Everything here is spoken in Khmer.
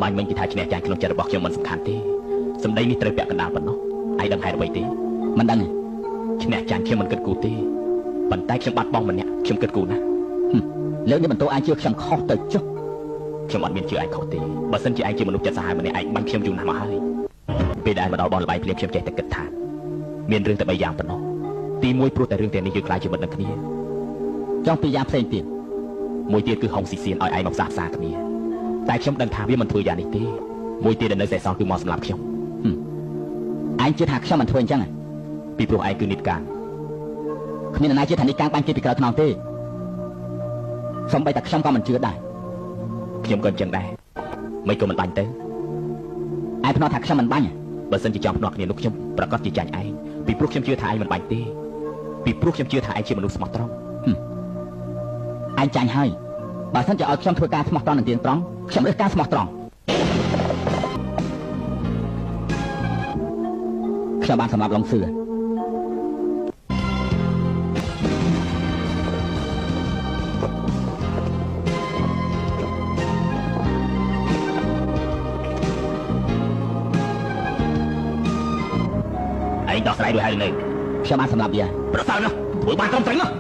បាញ់មិញគេថាឈ្នះចាញ់ក្នុងចិត្តរបស់ខ្ញុំមិនសំខាន់ទេសម្ដីនេះត្រូវពាក់កណ្ដាលប៉ុណ្ណោះឯងដឹងហេតុអ្វីទេមិនដឹងឈ្នះចាញ់ខ្ញុំមិនគិតគូរទេប៉ុន្តែខ្ញុំបាត់បង់ម្នាក់ខ្ញុំគិតគូរណាស់លើកនេះបន្ទោឯងជឿខ្ញុំខុសទៅចុះខ្ញុំអត់មានជឿឯងខុសទេបើសិនជាឯងជាមនុស្សចិត្តសាហាវម្នាក់ឯងបាញ់ខ្ញុំយូរណាស់មកហើយពេលដែលមកដល់បោះលបាយភ្លាមខ្ញុំចេះតែគិតថាមានរឿងតែ3យ៉ាងប៉ុណ្ណោះទី1ព្រោះតែរឿងទាំងនេះយើងខ្លាចជាមិត្តនឹងគ្នាចង់ពីរយ៉ាងផ្សេងទៀតមួយទៀតគឺហុងស៊ីសៀនឲ្យឯងមកផ្សះផ្សាគ្នាតែខ្ញុំដឹងថាវាមិនធ្វើយ៉ាងនេះទេមួយទៀតដែលនៅសេសសល់គឺមកសម្រាប់ខ្ញុំឯងជឿថាខ្ញុំមិនធ្វើអញ្ចឹងពីព្រោះឯងគឺនិតកានគ្មាននរណាជឿថានិតកានបាញ់គេពីក្រៅខ្នងទេសូម្បីតែខ្ញុំក៏មិនជឿដែរខ្ញុំក៏អញ្ចឹងដែរមិនក៏មិនបាញ់ទៅឯងភ្នាល់ថាខ្ញុំមិនបាញ់បើសិនជាចង់ភ្នាល់គ្នានោះខ្ញុំប្រកាសជាចាញ់ឯងពីព្រោះខ្ញុំជឿថាឯងមិនបាញ់ទេពីព្រោះខ្ញុំជឿថាឯងជាមនុស្សស្មោះត្រង់ឯងចាញ់ហើយបើសិនជាឲ្យខ្ញុំធ្វើការស្មោះត្រង់នឹងទៀងត្រង់ខ្ញុំរើសការស្មោះត្រង់ខ្ញុំបានសម្រាប់ឡុងសឿដោះស្រាយរួចហើយនៅខ្ញុំបានសម្រាប់វាប្រសើរណាស់ធ្វើបានត្រឹមត្រូវណាស់